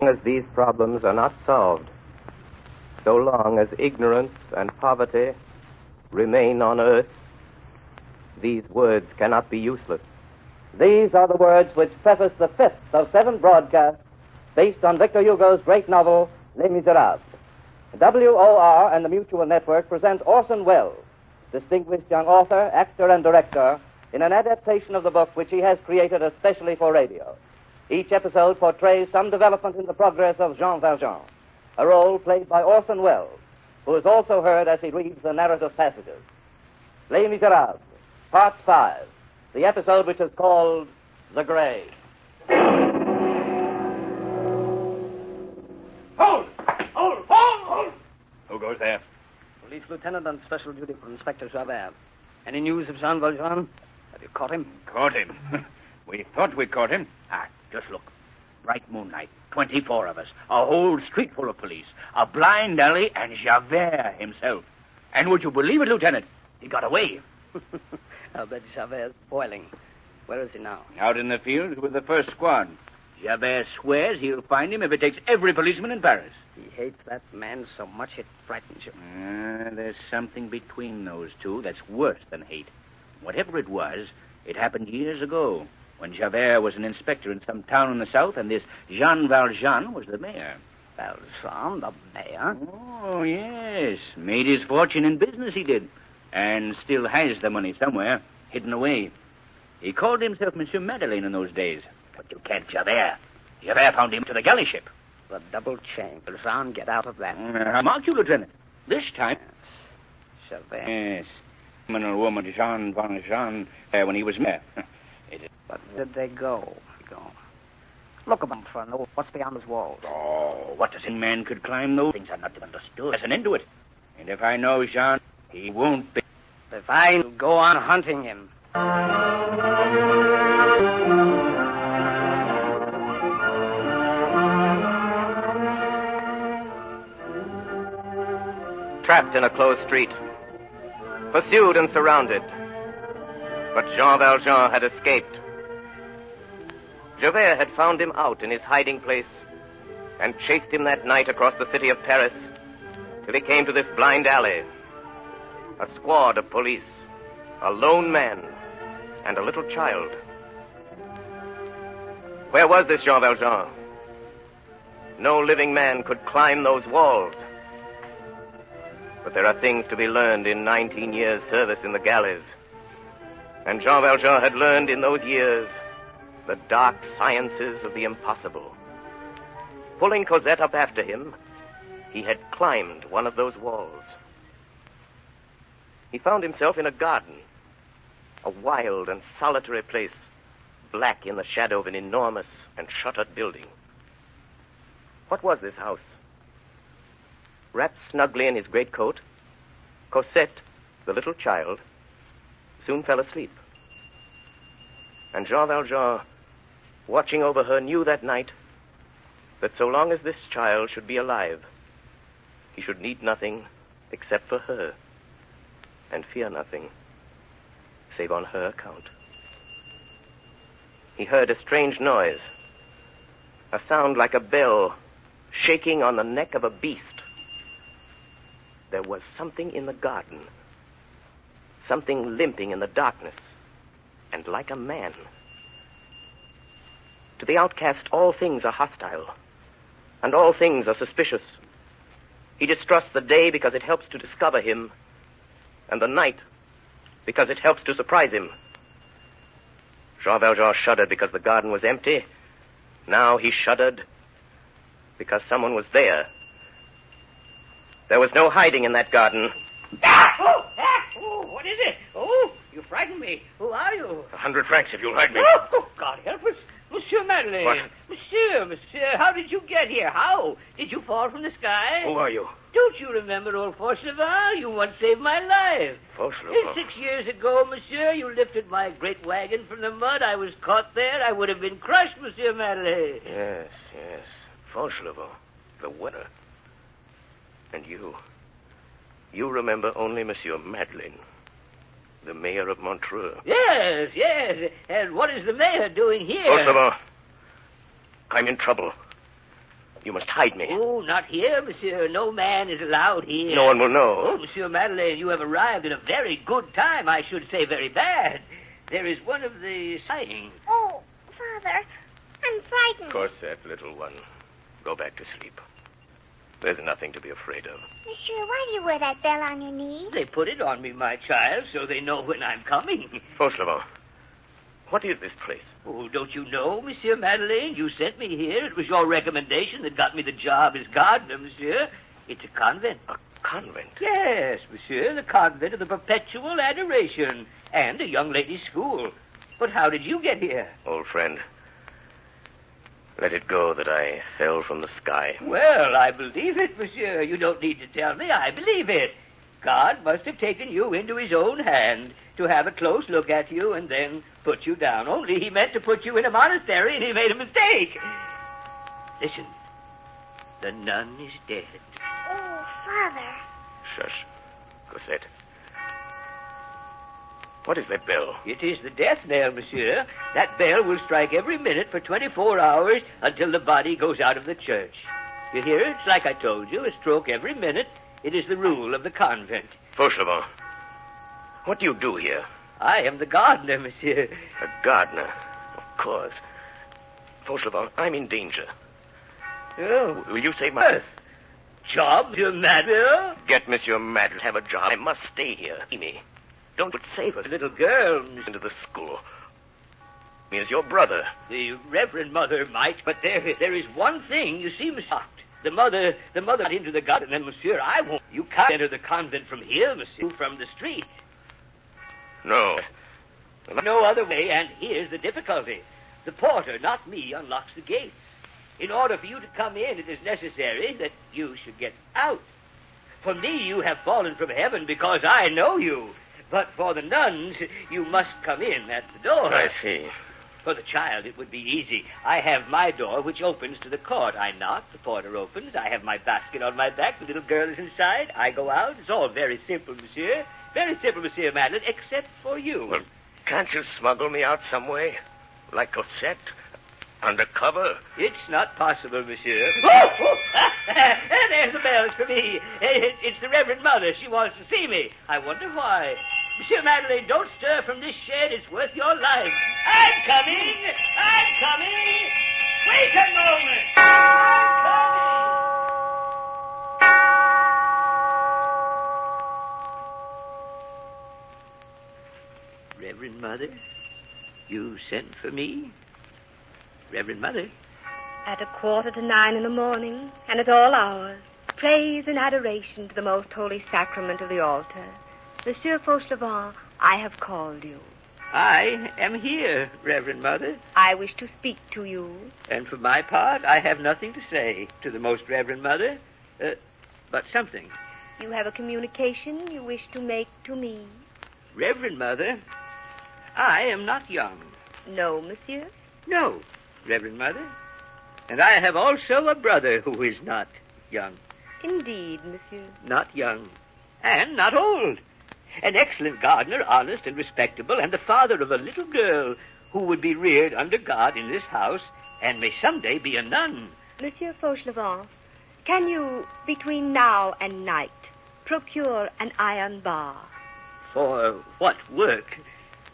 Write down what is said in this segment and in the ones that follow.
as these problems are not solved, so long as ignorance and poverty remain on earth, these words cannot be useless. These are the words which preface the fifth of 7 broadcasts based on Victor Hugo's great novel, Les Miserables. WOR and the Mutual Network present Orson Welles, distinguished young author, actor, and director, in an adaptation of the book which he has created especially for radio. Each episode portrays some development in the progress of Jean Valjean, a role played by Orson Welles, who is also heard as he reads the narrative passages. Les Miserables, Part 5, the episode which is called The Grave. Hold! Hold! Hold! Hold! Who goes there? Police lieutenant on special duty for Inspector Javert. Any news of Jean Valjean? Have you caught him? Caught him? We thought we caught him. Just look. Bright moonlight. 24 of us. A whole street full of police. A blind alley and Javert himself. And would you believe it, Lieutenant? He got away. I'll bet Javert's boiling. Where is he now? Out in the field with the first squad. Javert swears he'll find him if it takes every policeman in Paris. He hates that man so much it frightens you. There's something between those two that's worse than hate. Whatever it was, it happened years ago, when Javert was an inspector in some town in the south, and this Jean Valjean was the mayor. Valjean, the mayor? Oh, yes. Made his fortune in business, he did. And still has the money somewhere, hidden away. He called himself Monsieur Madeleine in those days. But you can't Javert. Javert found him to the galley ship. The double chain. Valjean, get out of that. I mark you, Lieutenant. This time... Yes. Javert. Yes. Criminal woman Jean Valjean, when he was mayor. But where did they go? Look about for know what's beyond those walls. Oh, what does a man could climb those things are not understood. There's an end to it. And if I know Jean, he won't be. If I go on hunting him. Trapped in a closed street, pursued and surrounded. But Jean Valjean had escaped. Javert had found him out in his hiding place and chased him that night across the city of Paris till he came to this blind alley. A squad of police, a lone man, and a little child. Where was this Jean Valjean? No living man could climb those walls. But there are things to be learned in 19 years' service in the galleys. And Jean Valjean had learned in those years the dark sciences of the impossible. Pulling Cosette up after him, he had climbed one of those walls. He found himself in a garden, a wild and solitary place, black in the shadow of an enormous and shuttered building. What was this house? Wrapped snugly in his greatcoat, Cosette, the little child, soon fell asleep. And Jean Valjean, watching over her, knew that night that so long as this child should be alive, he should need nothing except for her, and fear nothing save on her account. He heard a strange noise, a sound like a bell shaking on the neck of a beast. There was something in the garden, something limping in the darkness, and like a man. To the outcast, all things are hostile, and all things are suspicious. He distrusts the day because it helps to discover him, and the night because it helps to surprise him. Jean Valjean shuddered because the garden was empty. Now he shuddered because someone was there. There was no hiding in that garden. What is it? Oh, you frightened me. Who are you? 100 francs if you'll hide me. Oh, God help us. Monsieur Madeleine. What? Monsieur, how did you get here? How? Did you fall from the sky? Who are you? Don't you remember old Fauchelevent? You once saved my life. Fauchelevent? 6 years ago, monsieur, you lifted my great wagon from the mud. I was caught there. I would have been crushed, Monsieur Madeleine. Yes. Fauchelevent, the winner. And you remember only Monsieur Madeleine, the mayor of Montreux. Yes. And what is the mayor doing here? Fauchelevent, I'm in trouble. You must hide me. Oh, not here, monsieur. No man is allowed here. No one will know. Oh, Monsieur Madeleine, you have arrived at a very good time. I should say very bad. There is one of the sighing. Oh, Father, I'm frightened. Cosette, little one, go back to sleep. There's nothing to be afraid of. Monsieur, why do you wear that bell on your knee? They put it on me, my child, so they know when I'm coming. Fauchelevent, what is this place? Oh, don't you know, Monsieur Madeleine? You sent me here. It was your recommendation that got me the job as gardener, monsieur. It's a convent. A convent? Yes, monsieur, the convent of the Perpetual Adoration, and a young ladies' school. But how did you get here? Old friend, let it go that I fell from the sky. Well, I believe it, monsieur. You don't need to tell me. I believe it. God must have taken you into his own hand to have a close look at you and then put you down. Only he meant to put you in a monastery, and he made a mistake. Listen. The nun is dead. Oh, Father. Shush. Cosette. What is that bell? It is the death knell, monsieur. That bell will strike every minute for 24 hours until the body goes out of the church. You hear it? It's like I told you, a stroke every minute. It is the rule of the convent. Fauchelevent, what do you do here? I am the gardener, monsieur. A gardener? Of course. Fauchelevent, I'm in danger. Oh. Will you save my... Job, Monsieur Madeleine? Get Monsieur Madeleine. Have a job. I must stay here. See me. Don't save us. The little girl, Into the school. Me as your brother. The Reverend Mother might, but there is one thing. You seem shocked. The mother got into the garden, and monsieur, I won't. You can't enter the convent from here, monsieur, from the street. No. No other way, and here's the difficulty. The porter, not me, unlocks the gates. In order for you to come in, it is necessary that you should get out. For me, you have fallen from heaven because I know you. But for the nuns, you must come in at the door. I see. For the child, it would be easy. I have my door, which opens to the court. I knock, the porter opens. I have my basket on my back. The little girl is inside. I go out. It's all very simple, monsieur. Very simple, Monsieur Madeleine, except for you. Well, can't you smuggle me out some way? Like Cosette? Undercover? It's not possible, monsieur. Oh! There's the bell. It's for me. It's the Reverend Mother. She wants to see me. I wonder why. Monsieur Madeleine, don't stir from this shed. It's worth your life. I'm coming. I'm coming. Wait a moment. I'm coming. Reverend Mother, you sent for me? Reverend Mother? At 8:45 in the morning, and at all hours, praise and adoration to the most holy sacrament of the altar. Monsieur Fauchelevent, I have called you. I am here, Reverend Mother. I wish to speak to you. And for my part, I have nothing to say to the Most Reverend Mother, but something. You have a communication you wish to make to me. Reverend Mother, I am not young. No, monsieur? No, Reverend Mother. And I have also a brother who is not young. Indeed, monsieur. Not young. And not old. An excellent gardener, honest and respectable, and the father of a little girl who would be reared under God in this house and may someday be a nun. Monsieur Fauchelevent, can you, between now and night, procure an iron bar? For what work?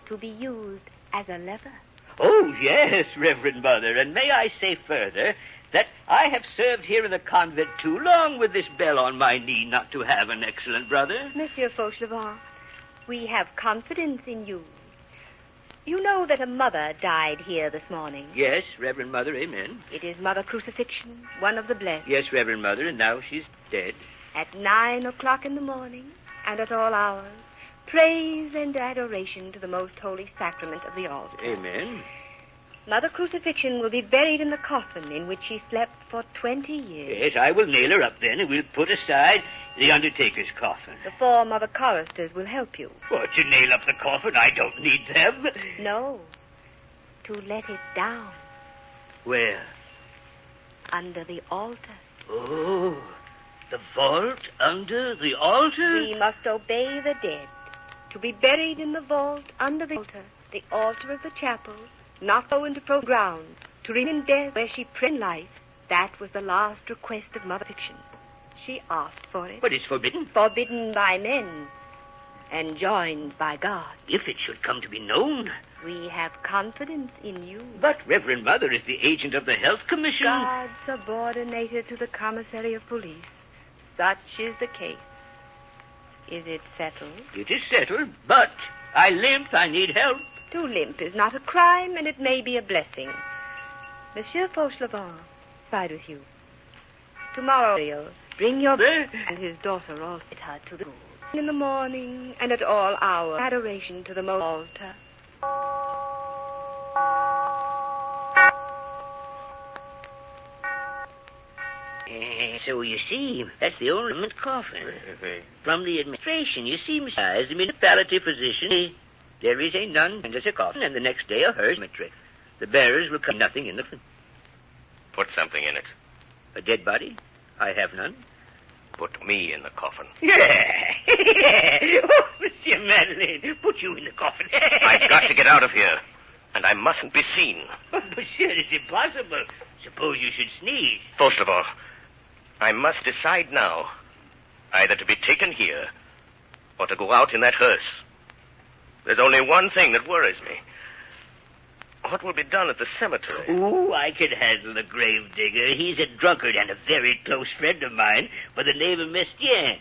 To be used as a lever. Oh, yes, Reverend Mother, and may I say further that I have served here in the convent too long with this bell on my knee not to have an excellent brother. Monsieur Fauchelevent, we have confidence in you. You know that a mother died here this morning. Yes, Reverend Mother, amen. It is Mother Crucifixion, one of the blessed. Yes, Reverend Mother, and now she's dead. At 9 o'clock in the morning, and at all hours, praise and adoration to the most holy sacrament of the altar. Amen. Mother Crucifixion will be buried in the coffin in which she slept for 20 years. Yes, I will nail her up then, and we'll put aside the undertaker's coffin. The 4 Mother choristers will help you. What, to nail up the coffin? I don't need them. No, to let it down. Where? Under the altar. Oh, the vault under the altar? We must obey the dead. To be buried in the vault under the altar of the chapel, not go into ground, to remain in death where she prayed in life, That was the last request of Mother Fiction. She asked for it. But it's forbidden. Forbidden by men. Enjoined by God. If it should come to be known. We have confidence in you. But Reverend Mother is the agent of the Health Commission. God subordinated to the commissary of police. Such is the case. Is it settled? It is settled, but I limp. I need help. To limp is not a crime, and it may be a blessing. Monsieur Fauchelevent, side with you. Tomorrow, you'll bring your and his daughter also with her to the school. In the morning and at all hours, adoration to the most altar. So you see, that's the only coffin. From the administration, you see, as the municipality physician, there is a nun and there's a coffin, and the next day a hearse cemetery. The bearers will come nothing in the coffin. Put something in it. A dead body? I have none. Put me in the coffin. Yeah. Oh, Monsieur Madeleine, put you in the coffin. I've got to get out of here, and I mustn't be seen. But, Monsieur, it's impossible. Suppose you should sneeze. Fauchelevent, I must decide now, either to be taken here or to go out in that hearse. There's only one thing that worries me. What will be done at the cemetery? Ooh, I can handle the grave digger. He's a drunkard and a very close friend of mine by the name of Mestienne.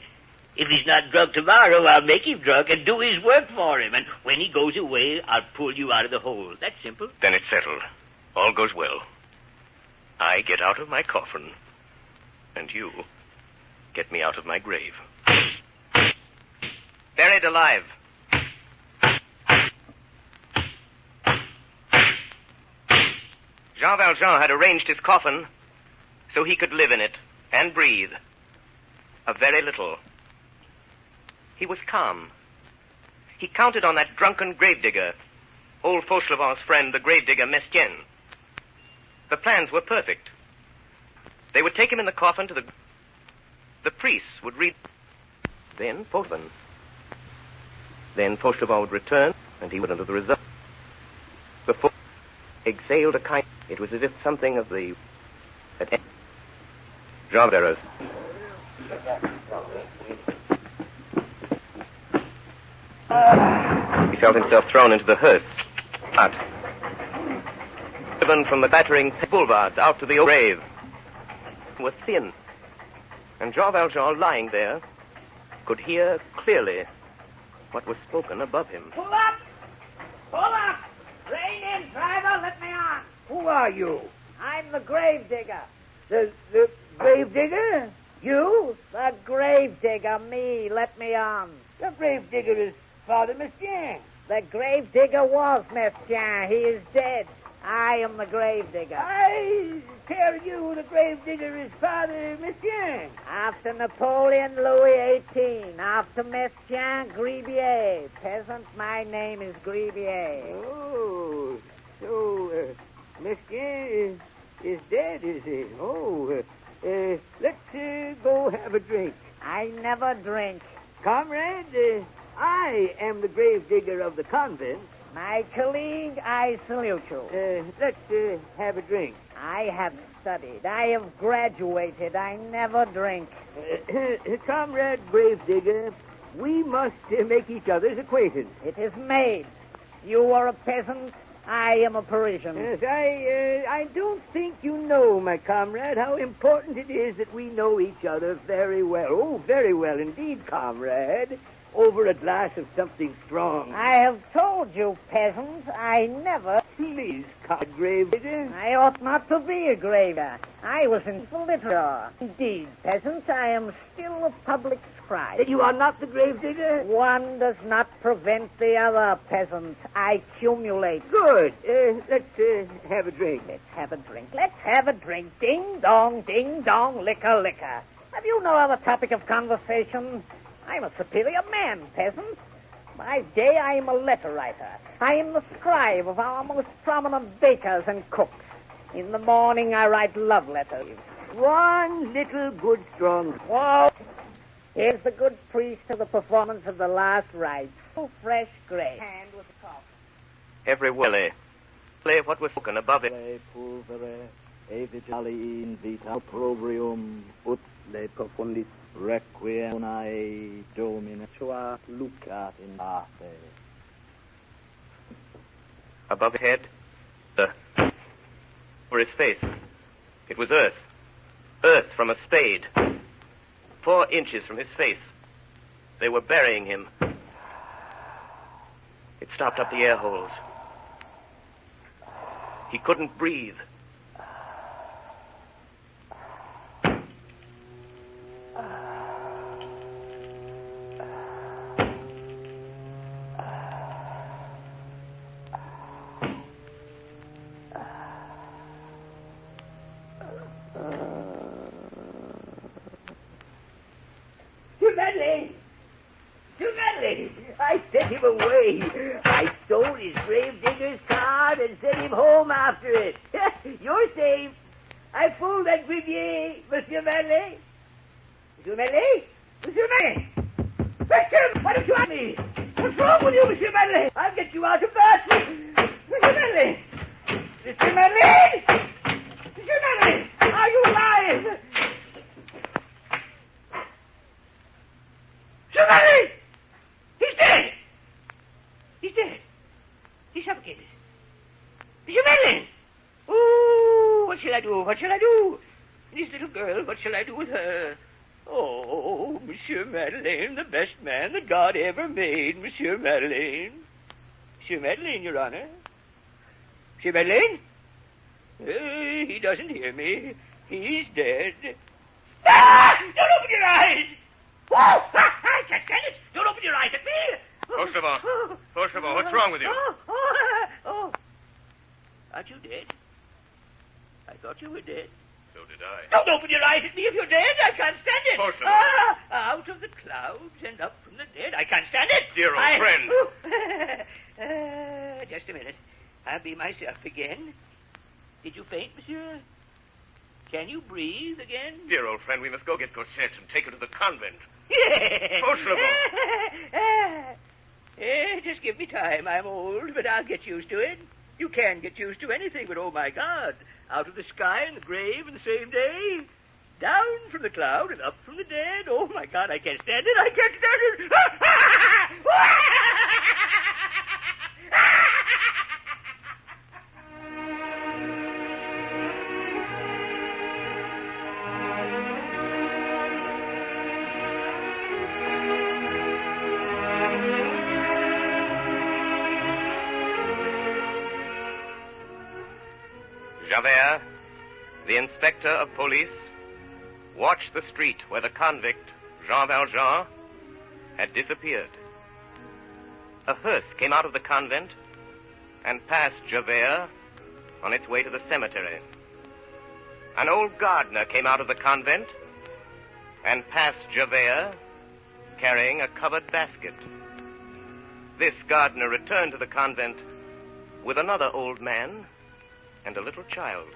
If he's not drunk tomorrow, I'll make him drunk and do his work for him. And when he goes away, I'll pull you out of the hole. That's simple. Then it's settled. All goes well. I get out of my coffin, and you get me out of my grave. Buried alive. Jean Valjean had arranged his coffin so he could live in it and breathe. A very little. He was calm. He counted on that drunken gravedigger, old Fauchelevent's friend, the gravedigger Mestienne. The plans were perfect. They would take him in the coffin to the priests would read. Then Fauchelevent. Then Fauchelevent would return, and he would enter the result. Before exhaled a kind. It was as if something of the Jean Valjean. He felt himself thrown into the hearse. Driven from the battering boulevards out to the grave. Were thin. And Jean Valjean, lying there, could hear clearly what was spoken above him. Pull up! Pull up! Rein in, driver, let me on. Who are you? I'm the grave digger. The grave digger? You? The grave digger, me, let me on. The grave digger is Father Mestienne. The grave digger was Mestienne. He is dead. I am the grave digger. I tell you, the grave digger is Father Mestienne. After Napoleon, Louis XVIII. After Mestienne, Gribier. Peasant, my name is Gribier. Oh, so Mestienne is dead, is he? Oh, let's go have a drink. I never drink. Comrade, I am the grave digger of the convent. My colleague, I salute you. Let's have a drink. I have studied. I have graduated. I never drink. Comrade Gravedigger, we must make each other's acquaintance. It is made. You are a peasant. I am a Parisian. Yes, I don't think you know, my comrade, how important it is that we know each other very well. Oh, very well indeed, comrade. Over a glass of something strong. I have told you, peasant, I never... Please, Gravedigger. I ought not to be a graver. I was in literature. Indeed, peasant, I am still a public scribe. You are not the gravedigger? One does not prevent the other, peasant. I accumulate. Good. Let's have a drink. Let's have a drink. Let's have a drink. Ding, dong, liquor, liquor. Have you no other topic of conversation? I'm a superior man, peasant. By day, I am a letter writer. I am the scribe of our most prominent bakers and cooks. In the morning, I write love letters. One little good strong. Whoa. Here's the good priest of the performance of the last rites. Oh, fresh grape. Hand with the coffee. Every word, what was spoken above it. e vigili in vita probrium ut Le profundis requiem unae domine tua lucat in arte. Above his head, over his face, it was earth. Earth from a spade. 4 inches from his face. They were burying him. It stopped up the air holes. He couldn't breathe. I sent him away. I stole his gravedigger's card and sent him home after it. You're safe. I fooled that Grivier, Monsieur Manley. Monsieur Manley? Monsieur Manley! Victor, why don't you ask me? What's wrong with you, Monsieur Manley? I'll get you out of that. Monsieur Manley! Monsieur Manley! Monsieur Manley! Are you alive? Monsieur Manley! He's dead! He's dead. He's suffocated. Monsieur Madeleine! Oh, what shall I do? What shall I do? This little girl, what shall I do with her? Oh, Monsieur Madeleine, the best man that God ever made, Monsieur Madeleine. Monsieur Madeleine, Your Honor. Monsieur Madeleine? He doesn't hear me. He's dead. Ah! Don't open your eyes! Oh, I can't stand it! Don't open your eyes at me! Fauchelevent, what's wrong with you? Oh. Aren't you dead? I thought you were dead. So did I. Don't open your eyes at me if you're dead. I can't stand it. Fauchelevent. Out of the clouds and up from the dead. I can't stand it. Dear old friend. Just a minute. I'll be myself again. Did you faint, monsieur? Can you breathe again? Dear old friend, we must go get Cosette and take her to the convent. Fauchelevent. Just give me time. I'm old, but I'll get used to it. You can get used to anything, but oh, my God. Out of the sky and the grave in the same day. Down from the cloud and up from the dead. Oh, my God, I can't stand it. I can't stand it. Javert, the inspector of police, watched the street where the convict, Jean Valjean, had disappeared. A hearse came out of the convent and passed Javert on its way to the cemetery. An old gardener came out of the convent and passed Javert carrying a covered basket. This gardener returned to the convent with another old man and a little child.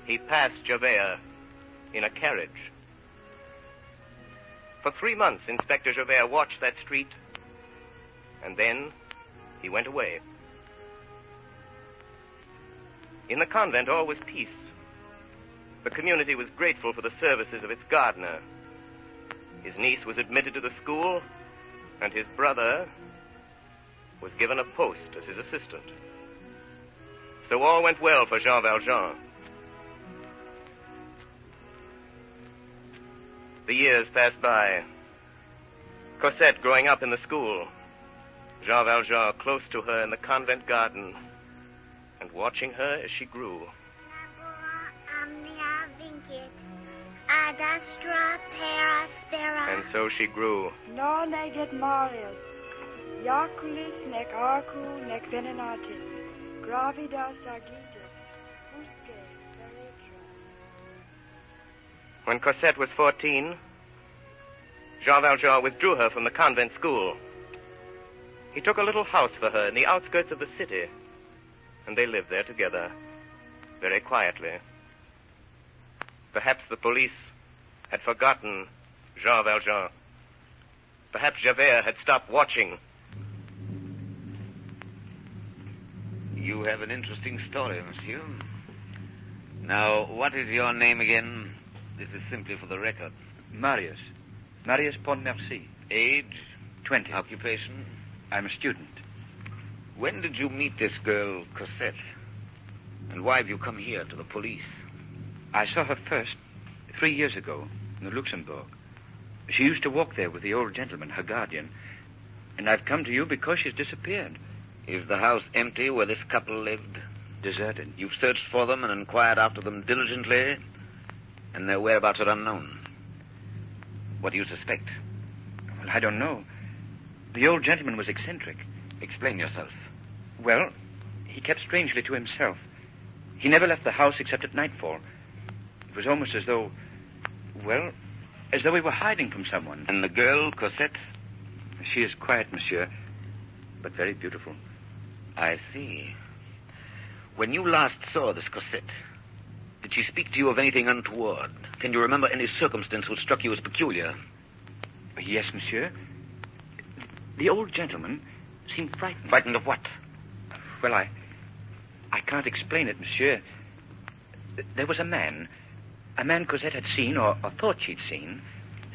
He passed Javert in a carriage. For 3 months, Inspector Javert watched that street, and then he went away. In the convent, all was peace. The community was grateful for the services of its gardener. His niece was admitted to the school, and his brother was given a post as his assistant. So all went well for Jean Valjean. The years passed by. Cosette growing up in the school. Jean Valjean close to her in the convent garden and watching her as she grew. And so she grew. Non neget Marius, Iaculis nec arcu nec venenatis. Gravidas agitus, usque peretra. When Cosette was 14, Jean Valjean withdrew her from the convent school. He took a little house for her in the outskirts of the city, and they lived there together, very quietly. Perhaps the police had forgotten Jean Valjean. Perhaps Javert had stopped watching. You have an interesting story, monsieur. Now, what is your name again? This is simply for the record. Marius. Marius Pontmercy. Age? 20. Occupation? I'm a student. When did you meet this girl, Cosette? And why have you come here to the police? I saw her first 3 years ago in the Luxembourg. She used to walk there with the old gentleman, her guardian. And I've come to you because she's disappeared. Is the house empty where this couple lived? Deserted. You've searched for them and inquired after them diligently, and their whereabouts are unknown. What do you suspect? Well, I don't know. The old gentleman was eccentric. Explain yourself. Well, he kept strangely to himself. He never left the house except at nightfall. It was almost as though, well, as though he were hiding from someone. And the girl, Cosette? She is quiet, monsieur, but very beautiful. I see. When you last saw this Cosette, did she speak to you of anything untoward? Can you remember any circumstance which struck you as peculiar? Yes, monsieur. The old gentleman seemed frightened. Frightened of what? Well, I can't explain it, monsieur. There was a man Cosette had seen, or thought she'd seen,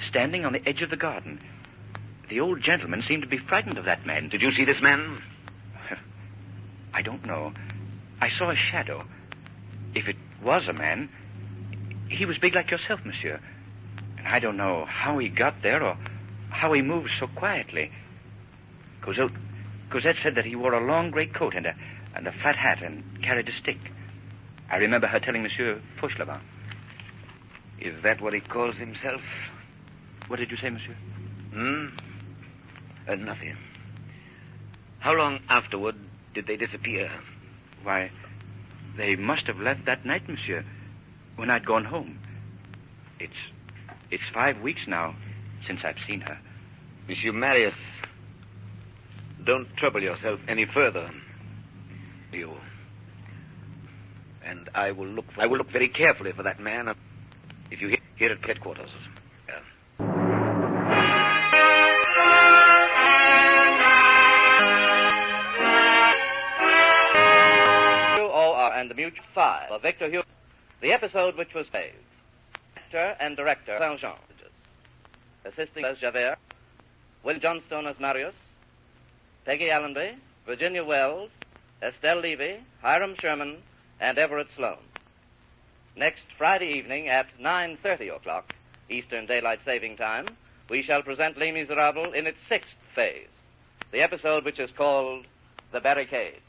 standing on the edge of the garden. The old gentleman seemed to be frightened of that man. Did you see this man? I don't know. I saw a shadow. If it was a man, he was big like yourself, monsieur. And I don't know how he got there or how he moved so quietly. Cosette said that he wore a long gray coat and a flat hat and carried a stick. I remember her telling Monsieur Fauchelevent. Is that what he calls himself? What did you say, monsieur? Nothing. How long afterward did they disappear? Why, they must have left that night, monsieur, when I'd gone home. It's 5 weeks now since I've seen her. Monsieur Marius, don't trouble yourself any further. And I will look very carefully for that man if you here at headquarters. And the Mutual 5 of Victor Hugo. The episode which was saved. Actor and director Valjean. Assisting as Javert, Will Johnstone as Marius, Peggy Allenby, Virginia Wells, Estelle Levy, Hiram Sherman, and Everett Sloane. Next Friday evening at 9:30 o'clock, Eastern Daylight Saving Time, we shall present Les Miserables in its 6th phase, the episode which is called The Barricade.